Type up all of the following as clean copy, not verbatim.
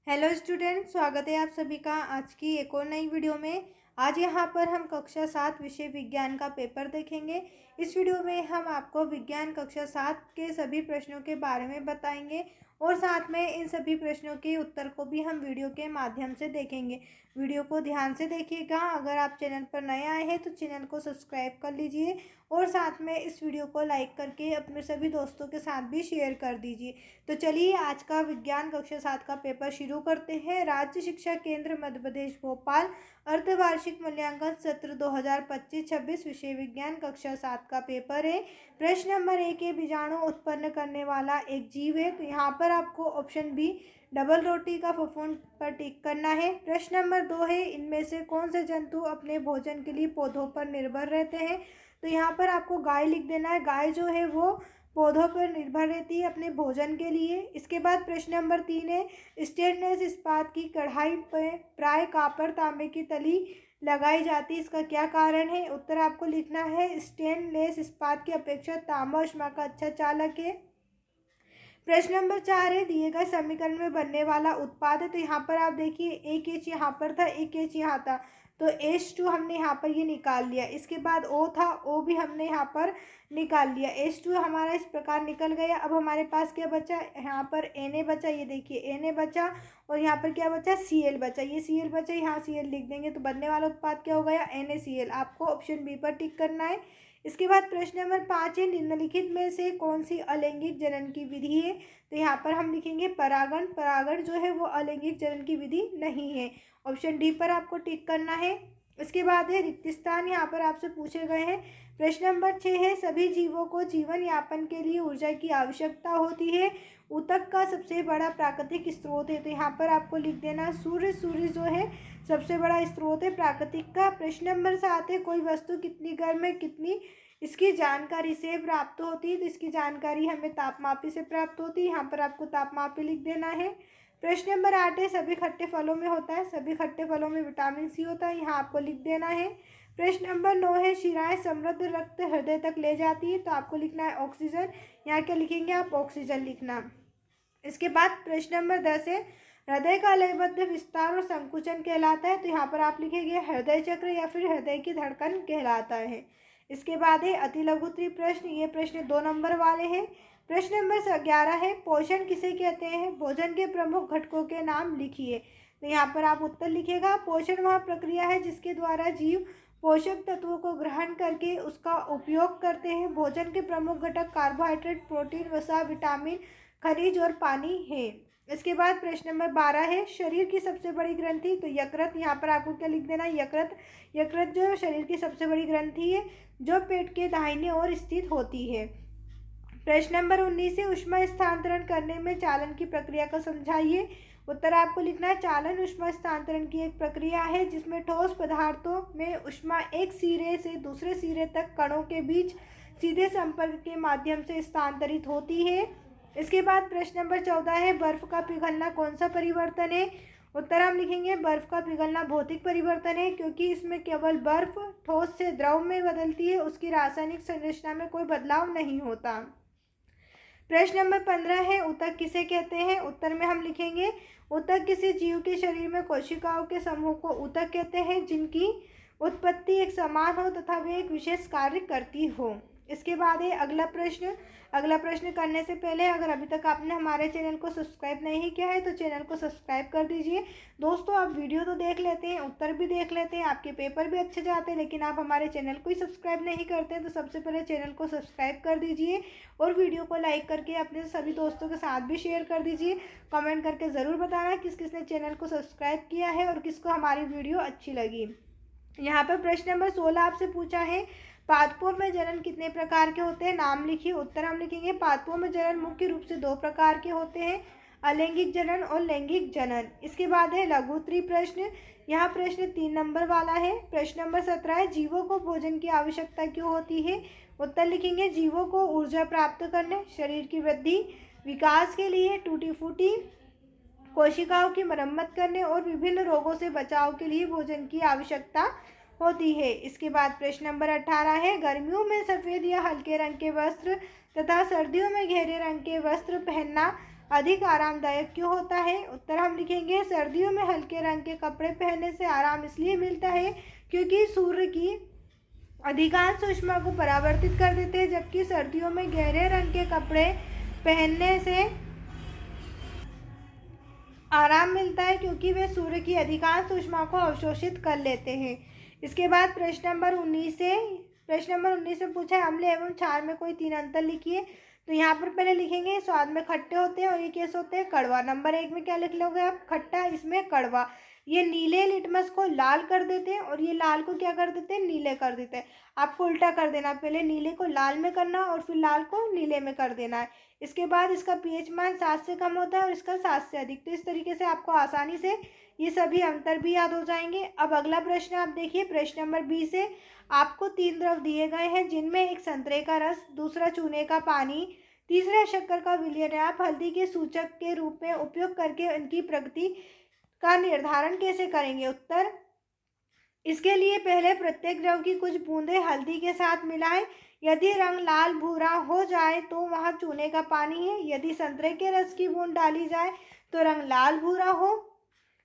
Hello student, स्वागत है आप सभी का आज की एक और नई वीडियो में। आज यहाँ पर हम कक्षा 7 विषय विज्ञान का पेपर देखेंगे। इस वीडियो में हम आपको विज्ञान कक्षा 7 के सभी प्रश्नों के बारे में बताएंगे और साथ में इन सभी प्रश्नों के उत्तर को भी हम वीडियो के माध्यम से देखेंगे। वीडियो को ध्यान से देखिएगा। अगर आप चैनल पर नए आए हैं तो चैनल को सब्सक्राइब कर लीजिए और साथ में इस वीडियो को लाइक करके अपने सभी दोस्तों के साथ भी शेयर कर दीजिए। तो चलिए आज का विज्ञान कक्षा 7 का पेपर शुरू करते हैं। राज्य शिक्षा केंद्र मध्य प्रदेश भोपाल अर्धवार्षिक मूल्यांकन सत्र 2025-26 विषय विज्ञान कक्षा 7 का पेपर है। प्रश्न नंबर 1 है, बीजाणु उत्पन्न करने वाला एक जीव है। तो यहाँ पर आपको ऑप्शन बी डबल रोटी का फफूंद पर टिक करना है। प्रश्न नंबर 2 है, इनमें से कौन से जंतु अपने भोजन के लिए पौधों पर निर्भर रहते हैं। तो यहाँ पर आपको गाय लिख देना है। गाय जो है वो पौधों पर निर्भर रहती है अपने भोजन के लिए। इसके बाद प्रश्न नंबर 3 है, स्टेनलेस इस्पात की कढ़ाई पर प्राय कॉपर तांबे की तली लगाई जाती है, इसका क्या कारण है। उत्तर आपको लिखना है, स्टेनलेस इस्पात की अपेक्षा तांबा ऊष्मा का अच्छा चालक है। प्रश्न नंबर 4 है, दिए गए समीकरण में बनने वाला उत्पाद है। तो यहाँ पर आप देखिए एक एच यहाँ पर था, एक एच यहाँ था, तो H2 हमने यहाँ पर ये निकाल लिया। इसके बाद O था, O भी हमने यहाँ पर निकाल लिया। H2 हमारा इस प्रकार निकल गया। अब हमारे पास क्या बचा, यहाँ पर Na बचा, ये देखिए Na बचा, और यहाँ पर क्या बचा, Cl बचा। ये Cl बचा, यहाँ Cl लिख देंगे तो बनने वाला उत्पाद क्या हो गया, NaCl। आपको ऑप्शन बी पर टिक करना है। इसके बाद प्रश्न नंबर 5 है, निम्नलिखित में से कौन सी अलैंगिक जनन की विधि है। तो यहाँ पर हम लिखेंगे परागण। परागण जो है वो अलैंगिक जनन की विधि नहीं है। ऑप्शन डी पर आपको टिक करना है। इसके बाद है रिक्त स्थान, यहाँ पर आपसे पूछे गए हैं। प्रश्न नंबर 6 है, सभी जीवों को जीवन यापन के लिए ऊर्जा की आवश्यकता होती है। ऊतक का सबसे बड़ा प्राकृतिक स्रोत है। तो यहाँ पर आपको लिख देना सूर्य। सूर्य जो है सबसे बड़ा स्रोत है प्राकृतिक का। प्रश्न नंबर 7 है, कोई वस्तु कितनी गर्म है, कितनी इसकी जानकारी से प्राप्त होती है। तो इसकी जानकारी हमें तापमापी से प्राप्त होती है। यहाँ पर आपको तापमापी लिख देना है। प्रश्न नंबर 8 है, सभी खट्टे फलों में होता है। सभी खट्टे फलों में विटामिन सी होता है, यहाँ आपको लिख देना है। प्रश्न नंबर 9 है, शिराएं समृद्ध रक्त हृदय तक ले जाती है। तो आपको लिखना है ऑक्सीजन। यहाँ क्या लिखेंगे आप, ऑक्सीजन लिखना। इसके बाद प्रश्न नंबर 10 है, हृदय का लयबद्ध विस्तार और संकुचन कहलाता है। तो यहाँ पर आप लिखेंगे हृदय चक्र या फिर हृदय की धड़कन कहलाता है। इसके बाद है अति लघु प्रश्न। ये प्रश्न 2 नंबर वाले हैं। प्रश्न नंबर 11 है, पोषण किसे कहते हैं, भोजन के प्रमुख घटकों के नाम लिखिए। तो यहाँ पर आप उत्तर लिखेगा, पोषण वह प्रक्रिया है जिसके द्वारा जीव पोषक तत्वों को ग्रहण करके उसका उपयोग करते हैं। भोजन के प्रमुख घटक कार्बोहाइड्रेट, प्रोटीन, वसा, विटामिन, खनिज और पानी है। इसके बाद प्रश्न नंबर 12 है, शरीर की सबसे बड़ी ग्रंथि। तो यकृत, यहाँ पर आपको क्या लिख देना है, यकृत। यकृत जो शरीर की सबसे बड़ी ग्रंथि है जो पेट के दाहिने ओर स्थित होती है। प्रश्न नंबर 19 है, ऊष्मा स्थानांतरण करने में चालन की प्रक्रिया को समझाइए। उत्तर आपको लिखना है, चालन ऊष्मा स्थानांतरण की एक प्रक्रिया है जिसमें ठोस पदार्थों में ऊष्मा एक सिरे से दूसरे सिरे तक कणों के बीच सीधे संपर्क के माध्यम से स्थानांतरित होती है। इसके बाद प्रश्न नंबर 14 है, बर्फ का पिघलना कौन सा परिवर्तन है। उत्तर हम लिखेंगे बर्फ का पिघलना भौतिक परिवर्तन है, क्योंकि इसमें केवल बर्फ ठोस से द्रव में बदलती है, उसकी रासायनिक संरचना में कोई बदलाव नहीं होता। प्रश्न नंबर 15 है, ऊतक किसे कहते हैं। उत्तर में हम लिखेंगे ऊतक किसी जीव के शरीर में कोशिकाओं के समूह को ऊतक कहते हैं जिनकी उत्पत्ति एक समान हो तथा वे एक विशेष कार्य करती हो। इसके बाद है अगला प्रश्न। अगला प्रश्न करने से पहले अगर अभी तक आपने हमारे चैनल को सब्सक्राइब नहीं किया है तो चैनल को सब्सक्राइब कर दीजिए। दोस्तों आप वीडियो तो देख लेते हैं, उत्तर भी देख लेते हैं, आपके पेपर भी अच्छे जाते हैं, लेकिन आप हमारे चैनल को ही सब्सक्राइब नहीं करते हैं। तो सबसे पहले चैनल को सब्सक्राइब कर दीजिए और वीडियो को लाइक करके अपने सभी दोस्तों के साथ भी शेयर कर दीजिए। कमेंट करके ज़रूर बताना किस किसने चैनल को सब्सक्राइब किया है और किसको हमारी वीडियो अच्छी लगी। यहाँ पर प्रश्न नंबर 16 आपसे पूछा है, पादपों में जनन कितने प्रकार के होते हैं, नाम लिखिए। उत्तर हम लिखेंगे, पादपों में जनन मुख्य रूप से 2 प्रकार के होते हैं, अलैंगिक जनन और लैंगिक जनन। इसके बाद है लघु प्रश्न। यहाँ प्रश्न 3 नंबर वाला है। प्रश्न नंबर 17 है, जीवों को भोजन की आवश्यकता क्यों होती है। उत्तर लिखेंगे, जीवों को ऊर्जा प्राप्त करने, शरीर की वृद्धि, विकास के लिए, टूटी फूटी कोशिकाओं की मरम्मत करने और विभिन्न रोगों से बचाव के लिए भोजन की आवश्यकता होती है। इसके बाद प्रश्न नंबर 18 है, गर्मियों में सफ़ेद या हल्के रंग के वस्त्र तथा सर्दियों में गहरे रंग के वस्त्र पहनना अधिक आरामदायक क्यों होता है? उत्तर हम लिखेंगे सर्दियों में हल्के रंग के कपड़े पहनने से आराम इसलिए मिलता है क्योंकि सूर्य की अधिकांश ऊष्मा को परावर्तित कर देते हैं, जबकि सर्दियों में गहरे रंग के कपड़े पहनने से आराम मिलता है क्योंकि वे सूर्य की अधिकांश ऊष्मा को अवशोषित कर लेते हैं। इसके बाद प्रश्न नंबर 19 से पूछा है अम्ल एवं क्षार में कोई 3 अंतर लिखिए। तो यहाँ पर पहले लिखेंगे स्वाद में खट्टे होते हैं और ये कैसे होते हैं? कड़वा। नंबर 1 में क्या लिख लोगे आप? खट्टा, इसमें कड़वा। ये नीले लिटमस को लाल कर देते हैं और ये लाल को क्या कर देते हैं? नीले कर देते हैं। आपको उल्टा कर देना, पहले नीले को लाल में करना और फिर लाल को नीले में कर देना है। इसके बाद इसका पीएच मान 7 से कम होता है और इसका 7 से अधिक। तो इस तरीके से आपको आसानी से ये सभी अंतर भी याद हो जाएंगे। अब अगला प्रश्न आप देखिए, प्रश्न नंबर 20 है। आपको 3 द्रव दिए गए हैं जिनमें एक संतरे का रस, दूसरा चूने का पानी, तीसरा शक्कर का विलयन। आप हल्दी के सूचक के रूप में उपयोग करके उनकी प्रकृति का निर्धारण कैसे करेंगे? उत्तर इसके लिए पहले प्रत्येक द्रव की कुछ बूंदें हल्दी के साथ मिलाएं। यदि रंग लाल भूरा हो जाए तो वह चूने का पानी है। यदि संतरे के रस की बूंद डाली जाए तो रंग लाल भूरा हो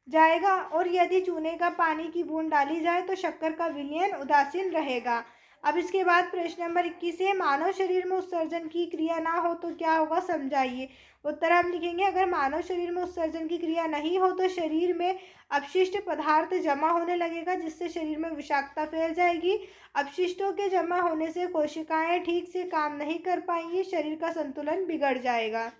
जाएगा और यदि चूने का पानी की बूंद डाली जाए तो शक्कर का विलयन उदासीन रहेगा। अब इसके बाद प्रश्न नंबर 21 है। मानव शरीर में उत्सर्जन की क्रिया ना हो तो क्या होगा? समझाइए। उत्तर हम लिखेंगे अगर मानव शरीर में उत्सर्जन की क्रिया नहीं हो तो शरीर में अपशिष्ट पदार्थ जमा होने लगेगा, जिससे शरीर में विषाक्तता फैल जाएगी। अपशिष्टों के जमा होने से कोशिकाएं ठीक से काम नहीं कर पाएंगी, शरीर का संतुलन बिगड़ जाएगा।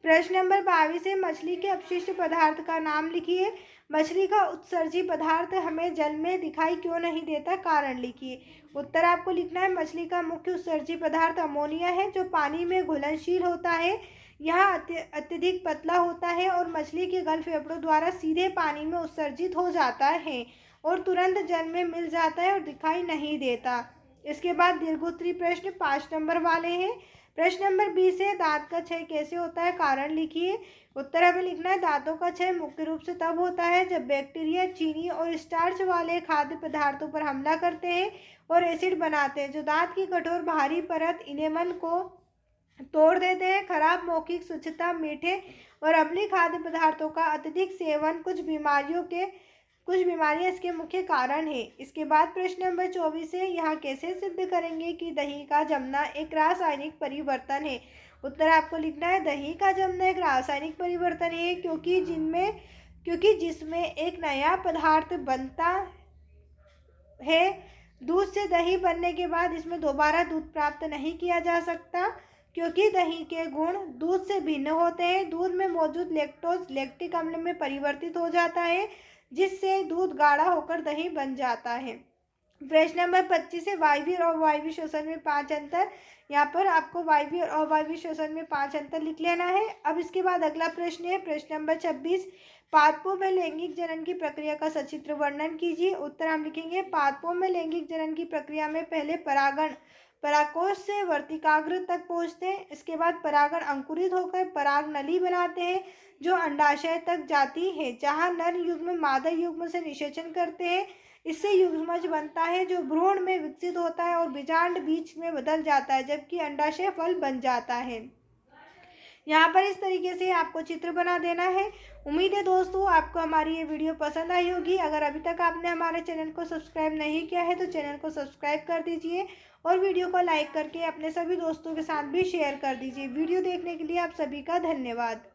प्रश्न नंबर 22 है। मछली के अपशिष्ट पदार्थ का नाम लिखिए। मछली का उत्सर्जी पदार्थ हमें जल में दिखाई क्यों नहीं देता? कारण लिखिए। उत्तर आपको लिखना है मछली का मुख्य उत्सर्जी पदार्थ अमोनिया है, जो पानी में घुलनशील होता है। यह अत्यधिक पतला होता है और मछली के गल फेफड़ों द्वारा सीधे पानी में उत्सर्जित हो जाता है और तुरंत जल में मिल जाता है और दिखाई नहीं देता। इसके बाद दीर्घोत्तरी प्रश्न 5 नंबर वाले हैं। प्रश्न नंबर 20 है। दांत का क्षय कैसे होता है? कारण लिखिए। उत्तर हमें लिखना है दांतों का क्षय मुख्य रूप से तब होता है जब बैक्टीरिया चीनी और स्टार्च वाले खाद्य पदार्थों पर हमला करते हैं और एसिड बनाते हैं, जो दांत की कठोर बाहरी परत इनेमल को तोड़ देते हैं। खराब मौखिक स्वच्छता, मीठे और अम्लीय खाद्य पदार्थों का अत्यधिक सेवन कुछ बीमारियां इसके मुख्य कारण है। इसके बाद प्रश्न नंबर 24 है। यहाँ कैसे सिद्ध करेंगे कि दही का जमना एक रासायनिक परिवर्तन है? उत्तर आपको लिखना है दही का जमना एक रासायनिक परिवर्तन है क्योंकि जिसमें एक नया पदार्थ बनता है। दूध से दही बनने के बाद इसमें दोबारा दूध प्राप्त नहीं किया जा सकता क्योंकि दही के गुण दूध से भिन्न होते हैं। दूध में मौजूद लैक्टोज लैक्टिक अम्ल में परिवर्तित हो जाता है, जिससे दूध गाढ़ा होकर दही बन जाता है। प्रश्न नंबर 25 है। वायवीय और अवायवीय श्वसन में 5 अंतर। यहाँ पर आपको वायवीय और अवायवीय श्वसन में 5 अंतर लिख लेना है। अब इसके बाद अगला प्रश्न है प्रश्न नंबर 26। पादपों में लैंगिक जनन की प्रक्रिया का सचित्र वर्णन कीजिए। उत्तर हम लिखेंगे पादपों में लैंगिक जनन की प्रक्रिया में पहले परागण परागकोश से वर्तिकाग्र तक पहुँचते हैं। इसके बाद परागण अंकुरित होकर पराग नली बनाते हैं जो अंडाशय तक जाती है, जहाँ नर युग्म मादा युग्म से निषेचन करते हैं। इससे युग्मज बनता है जो भ्रूण में विकसित होता है और बीजांड बीज में बदल जाता है, जबकि अंडाशय फल बन जाता है। यहाँ पर इस तरीके से आपको चित्र बना देना है। उम्मीद है दोस्तों आपको हमारी ये वीडियो पसंद आई होगी। अगर अभी तक आपने हमारे चैनल को सब्सक्राइब नहीं किया है तो चैनल को सब्सक्राइब कर दीजिए और वीडियो को लाइक करके अपने सभी दोस्तों के साथ भी शेयर कर दीजिए। वीडियो देखने के लिए आप सभी का धन्यवाद।